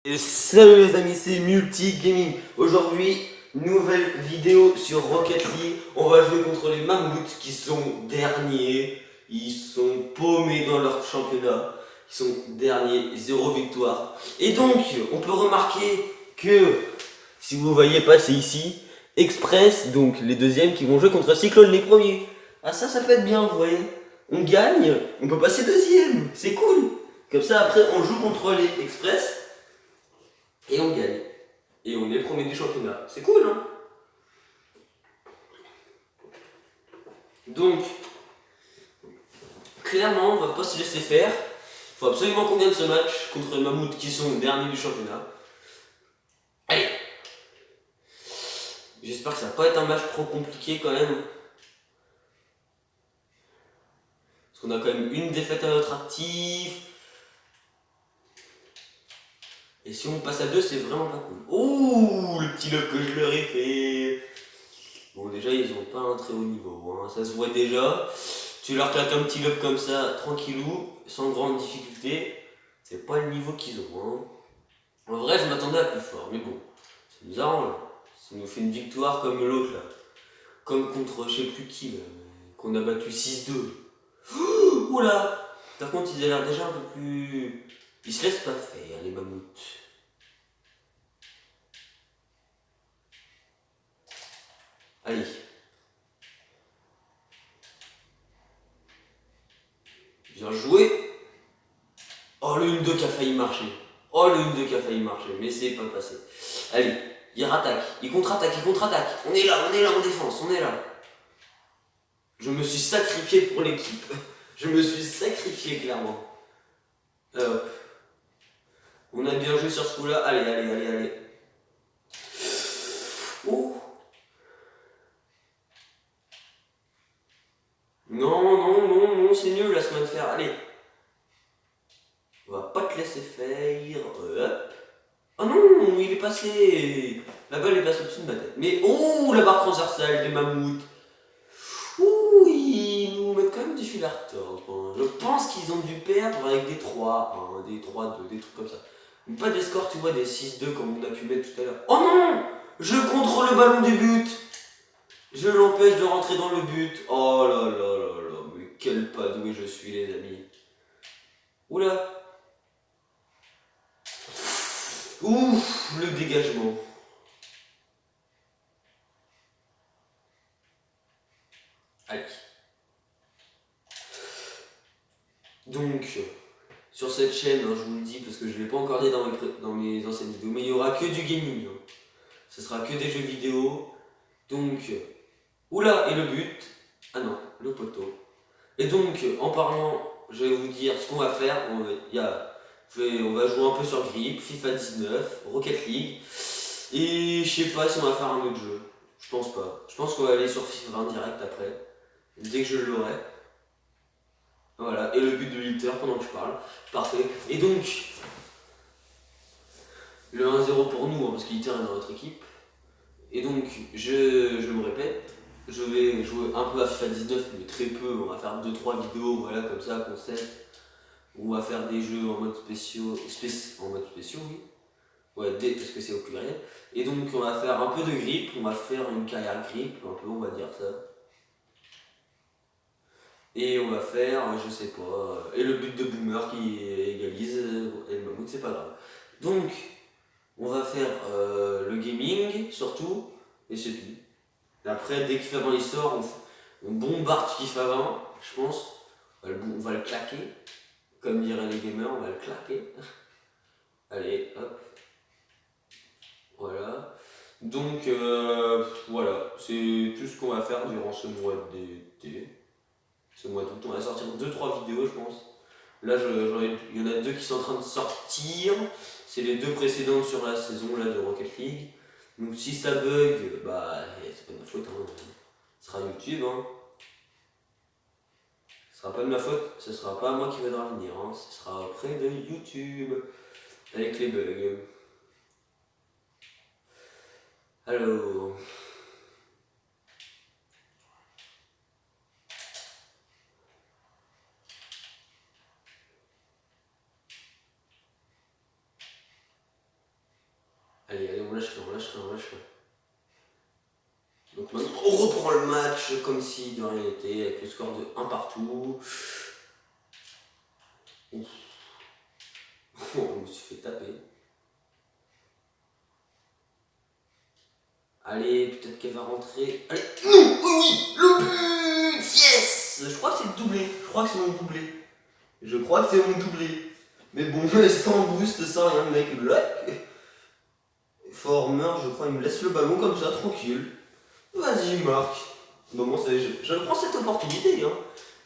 Et salut les amis, c'est Multi Gaming. Aujourd'hui, nouvelle vidéo sur Rocket League. On va jouer contre les Mammouths qui sont derniers. Ils sont paumés dans leur championnat. Ils sont derniers, 0 victoire. Et donc, on peut remarquer que, si vous voyez passer ici, Express, donc les deuxièmes qui vont jouer contre Cyclone les premiers. Ah ça peut être bien, vous voyez. On gagne, on peut passer deuxième. C'est cool. Comme ça, après, on joue contre les Express. Et on gagne. Et on est premier du championnat. C'est cool, hein? Donc, clairement, on va pas se laisser faire. Il faut absolument qu'on gagne ce match contre les Mammouths qui sont derniers du championnat. Allez! J'espère que ça va pas être un match trop compliqué quand même. Parce qu'on a quand même une défaite à notre actif. Et si on passe à 2, c'est vraiment pas cool. Ouh, le petit lob que je leur ai fait. Bon, déjà, ils ont pas un très haut niveau, hein. Ça se voit déjà. Tu leur claques un petit lob comme ça, tranquillou, sans grande difficulté. C'est pas le niveau qu'ils ont, hein. En vrai, je m'attendais à plus fort, mais bon, ça nous arrange. Ça nous fait une victoire comme l'autre là. Comme contre je sais plus qui là, qu'on a battu 6-2. Oula! Par contre, ils ont l'air déjà un peu plus. Ils se laissent pas faire, les mammouths. Allez. Bien joué. Oh, le 1-2 qui a failli marcher. Oh, le 1-2 qui a failli marcher, mais c'est pas passé. Allez, il rattaque, il contre-attaque, il contre-attaque. On est là en défense, on est là. Je me suis sacrifié pour l'équipe. Je me suis sacrifié clairement. On a bien joué sur ce coup-là. Allez. Oh. Non, c'est nul la semaine de fer. Allez. On va pas te laisser faire. Hop. Oh non, il est passé. La balle est passée au-dessus de ma tête. Mais oh, la barre transversale des mammouths. Ouh, ils nous mettent quand même du fil à retordre. Je pense qu'ils ont dû perdre avec des 3, des 3-2, des trucs comme ça. Mais pas des scores, tu vois, des 6-2 comme on a pu mettre tout à l'heure. Oh non! Je contrôle le ballon du but. Je l'empêche de rentrer dans le but. Oh là, mais quel pas doué je suis, les amis. Oula. Ouf, le dégagement. Allez. Donc, sur cette chaîne, hein, je vous le dis parce que je ne l'ai pas encore dit dans mes anciennes vidéos, mais il n'y aura que du gaming. Hein. Ce sera que des jeux vidéo. Donc, oula, et le but. Ah non, le poteau. Et donc, en parlant, je vais vous dire ce qu'on va faire. On va jouer un peu sur Grip, FIFA 19, Rocket League. Et je sais pas si on va faire un autre jeu. Je pense pas. Je pense qu'on va aller sur FIFA 20 direct après. Dès que je l'aurai. Voilà, et le but de Litter pendant que je parle. Parfait. Et donc, le 1-0 pour nous, hein, parce que Litter est dans notre équipe. Et donc, je me répète, je vais jouer un peu à FIFA 19, mais très peu. On va faire 2-3 vidéos, voilà, comme ça, concept. On va faire des jeux en mode spéciaux, oui. Ouais, parce que c'est au pluriel. Et donc, on va faire un peu de grip, on va faire une carrière grip, un peu, on va dire ça. Et on va faire, je sais pas, et le but de Boomer qui égalise, et le Mammouth, c'est pas grave. Donc, on va faire le gaming, surtout, et c'est tout. Et après, dès que FIFA 20 il sort, on bombarde FIFA 20, je pense. On va le claquer, comme diraient les gamers, on va le claquer. Allez, hop. Voilà. Donc, voilà, c'est tout ce qu'on va faire durant ce mois d'été. Ce mois d'août, on va sortir 2-3 vidéos, je pense. Là, il y en a 2 qui sont en train de sortir. C'est les 2 précédentes sur la saison là, de Rocket League. Donc si ça bug, bah c'est pas de ma faute, hein. Ce sera YouTube. Hein. Ce sera pas de ma faute, ce sera pas moi qui va venir. Hein. Ce sera auprès de YouTube avec les bugs. Alors. Allez, on lâche rien, on lâche rien, on lâche rien. Donc maintenant, on reprend le match comme si de rien n'était, avec le score de 1 partout. Ouf. On se fait taper. Allez, peut-être qu'elle va rentrer. Allez, non, oui, le but, yes. Je crois que c'est le doublé, je crois que c'est mon doublé. Je crois que c'est mon doublé. Mais bon, sans boost, sans rien, mec, là. Former, je crois, il me laisse le ballon comme ça, tranquille. Vas-y, Marc. Bon, je prends cette opportunité. Hein.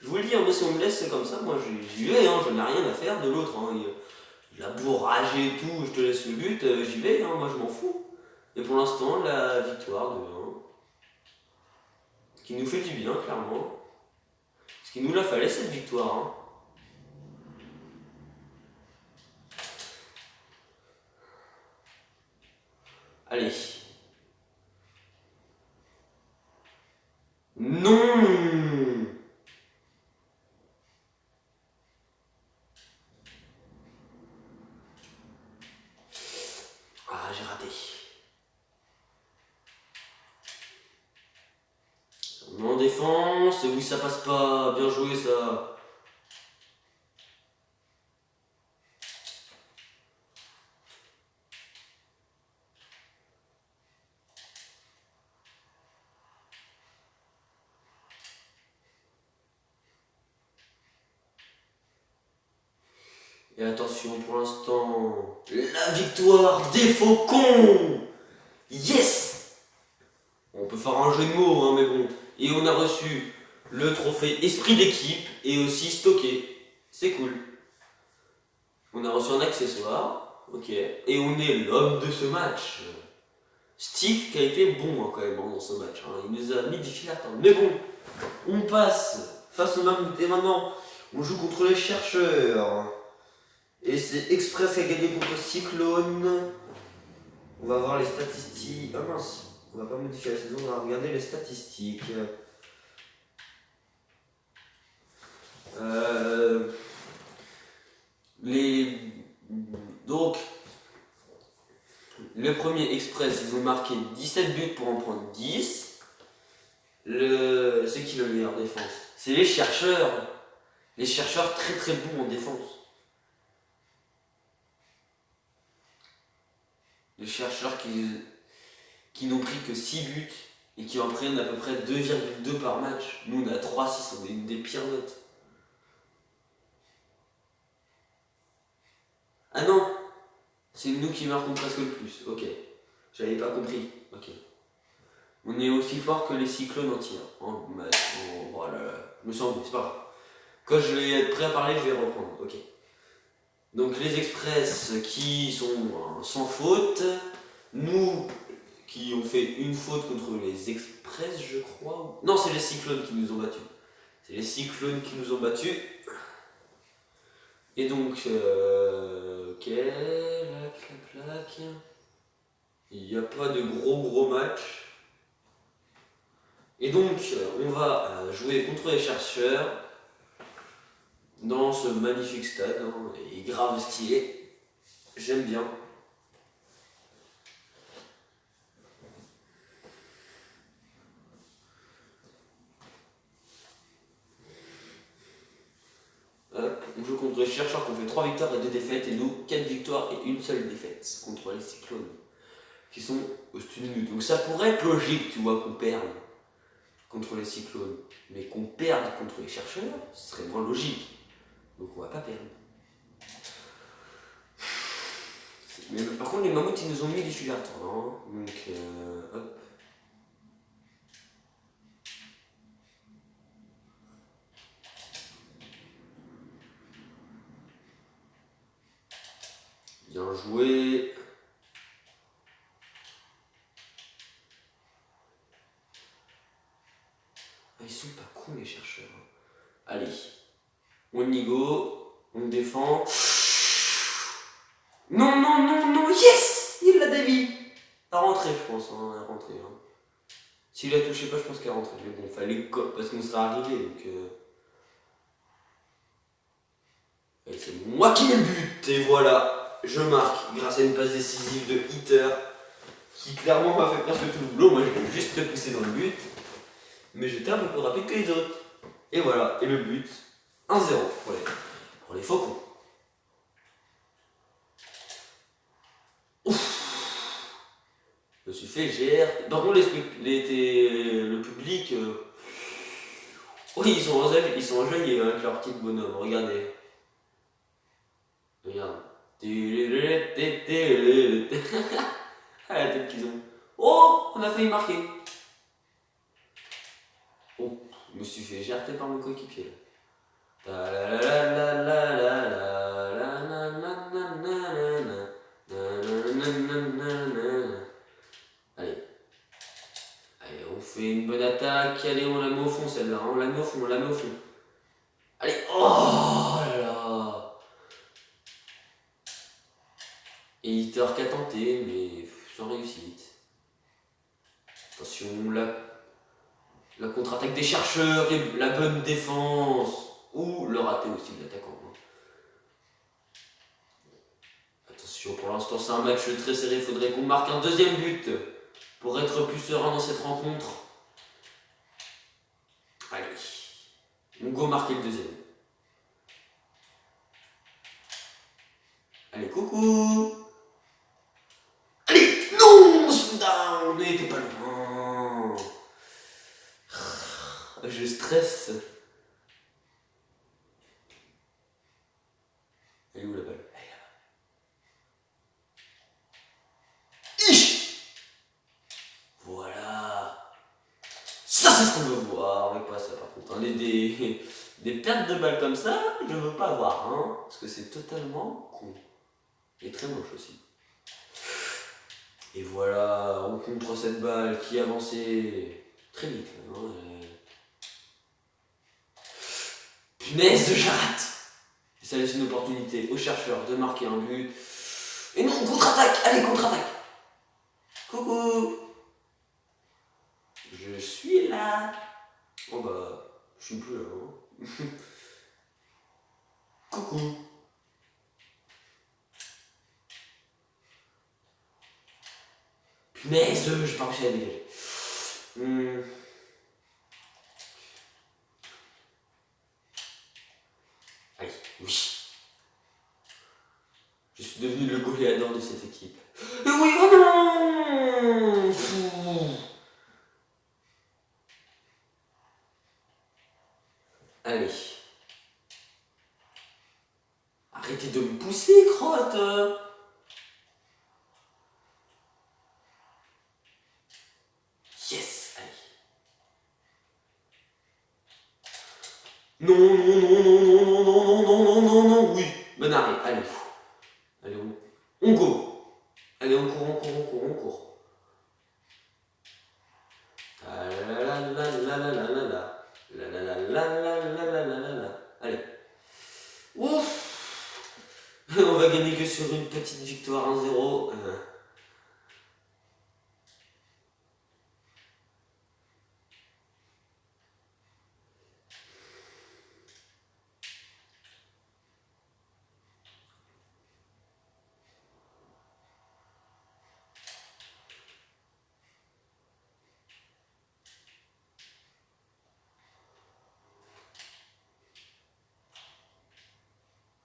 Je vous le dis, hein, moi, si on me laisse comme ça, moi j'y vais, hein, j'en ai rien à faire de l'autre. Hein. La bourrage et tout, je te laisse le but, j'y vais, hein, moi je m'en fous. Et pour l'instant, la victoire de 1. Ce qui nous fait du bien, clairement. Ce qu'il nous la fallait, cette victoire. Hein. Allez. Non. Ah, j'ai raté. On est en défense, oui, ça passe pas. Bien joué, ça. Et attention, pour l'instant, la victoire des Faucons. Yes. On peut faire un jeu de mots, hein, mais bon. Et on a reçu le trophée Esprit d'équipe et aussi stocké. C'est cool. On a reçu un accessoire, ok. Et on est l'homme de ce match. Stick qui a été bon hein, quand même hein, dans ce match. Hein. Il nous a mis des fils à attendre. Mais bon, on passe face au Mammouth. Et maintenant, on joue contre les chercheurs. Et c'est Express qui a gagné contre Cyclone. On va voir les statistiques. Ah mince, on va pas modifier la saison, on va regarder les statistiques. Donc, le premier Express, ils ont marqué 17 buts pour en prendre 10. C'est qui le meilleur défense? C'est les chercheurs. Les chercheurs très très bons en défense. Les chercheurs qui n'ont pris que 6 buts et qui en prennent à peu près 2,2 par match. Nous on est à 3,6, on est une des pires notes. Ah non, c'est nous qui marquons presque le plus, ok. J'avais pas compris, ok. On est aussi fort que les cyclones en tir. Voilà, je me sens embrouillé, c'est pas grave. Quand je vais être prêt à parler, je vais reprendre, ok. Donc les express qui sont sans faute, nous qui ont fait une faute contre les express, je crois. Non, c'est les cyclones qui nous ont battus. C'est les cyclones qui nous ont battus. Et donc, ok, clac. Il n'y a pas de gros match. Et donc, on va jouer contre les chercheurs dans ce magnifique stade. Hein, et grave stylé. J'aime bien. On joue contre les chercheurs qui ont fait 3 victoires et 2 défaites, et nous 4 victoires et 1 seule défaite contre les cyclones qui sont au studio. Donc ça pourrait être logique, tu vois, qu'on perde contre les cyclones, mais qu'on perde contre les chercheurs, ce serait moins logique. Donc on va pas perdre. Mais par contre, les mammouths ils nous ont mis des sujets à attendre. Hein. Donc hop. Bien joué. Ah, ils sont pas cons les chercheurs. Allez, on y go, on défend. Non, yes! Il l'a dévié. Elle a rentré, je pense, hein, elle a rentré. Hein. S'il a touché pas, je pense qu'elle a rentré. Mais bon, fallait parce qu'on serait arrivé, donc... Et c'est moi qui mets le but, et voilà. je marque grâce à une passe décisive de Hitter qui clairement m'a fait presque tout le boulot. Moi, je l'ai juste poussé dans le but, mais j'étais un peu plus rapide que les autres. Et voilà, et le but, 1-0 pour les Faucons. Ouf, je me suis fait GR. Par contre, le public, oui, ils sont enjaillés avec leur petit bonhomme. Regardez. Regarde. Ah, la tête qu'ils ont. Oh, on a failli marquer. Oh, je me suis fait gerter par mon coéquipier. Allez. Allez, on fait une bonne attaque. Allez, on la met au fond celle-là. On la met au fond, Allez, oh là là. Et Hitter qui a tenté, mais sans réussite. Attention, la contre-attaque des chercheurs et la bonne défense. Ou le raté aussi de l'attaquant. Attention, pour l'instant c'est un match très serré. Il faudrait qu'on marque un deuxième but pour être plus serein dans cette rencontre. Allez, on go marquer le deuxième. Allez, coucou. Allez, non, on n'était pas loin. Je stresse. Elle est où la balle? Elle est là-bas. Voilà. Ça c'est ce qu'on veut voir, mais pas ça par contre. Des pertes de balles comme ça, je veux pas voir, hein, parce que c'est totalement con. Et très moche aussi. Et voilà, on contre cette balle qui avançait très vite. Hein, Punaise, je rate. Et ça laisse une opportunité aux chercheurs de marquer un but. Et non, contre-attaque. Allez, contre-attaque. Coucou. Je suis là. Oh bah, je suis plus là. Hein. Coucou. Punaise, j'ai pas réussi à dégager. Allez, oui. Je suis devenu le goléador de cette équipe. Et oui, oh non. Allez. Arrêtez de me pousser, crotte. Yes, allez. Non, non, non, non, non, non, non, non, non, non, non, non, oui. Bon arrêt, allez. Allez, on go. Allez, on court. Allez. Ouf. On va gagner que sur une petite victoire 1-0.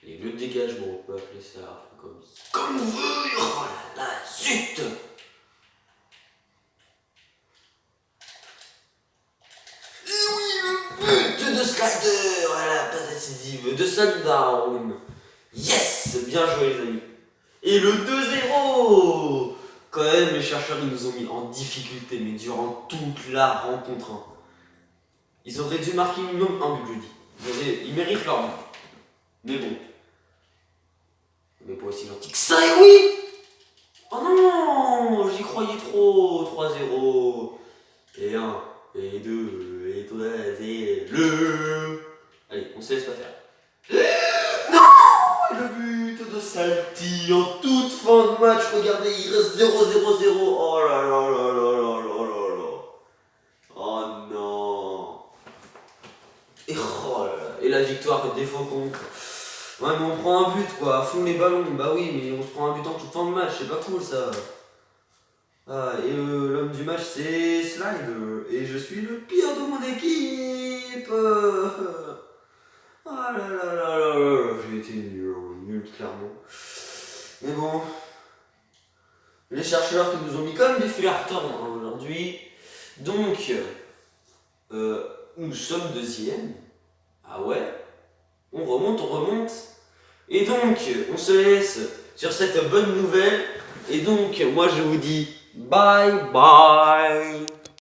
Et le dégagement, on peut appeler ça comme on veut. Oh là là, zut. Et oui, le but de Slider. Voilà, passe décisive de Sundown. Yes, bien joué les amis. Et le 2-0. Quand même, les chercheurs ils nous ont mis en difficulté, mais durant toute la rencontre. Hein. Ils auraient dû marquer minimum un but, je dis. Ils méritent leur but. Mais bon. Mais pas aussi gentil que ça, et oui. Oh non, j'y croyais trop. 3-0. Et 1, et 2, et 3, et le. Allez, on se laisse pas faire. Non, le but de Salty en toute fin de match. Regardez, il reste 0-0-0. Oh là là là là là là là là. Oh non. Et, oh là là. Et la victoire des Faucons. Ouais, mais on prend un but quoi, à fond les ballons. Bah oui, mais on se prend un but en toute fin de match, c'est pas cool ça. Ah, et l'homme du match c'est Slide. Et je suis le pire de mon équipe. Ah là là là là là, j'ai été nul, hein, nul clairement. Mais bon, les chercheurs qui nous ont mis comme des flerteurs aujourd'hui. Donc, nous sommes deuxième. Ah ouais, on remonte, on remonte. Et donc, on se laisse sur cette bonne nouvelle. Et donc, moi je vous dis bye bye.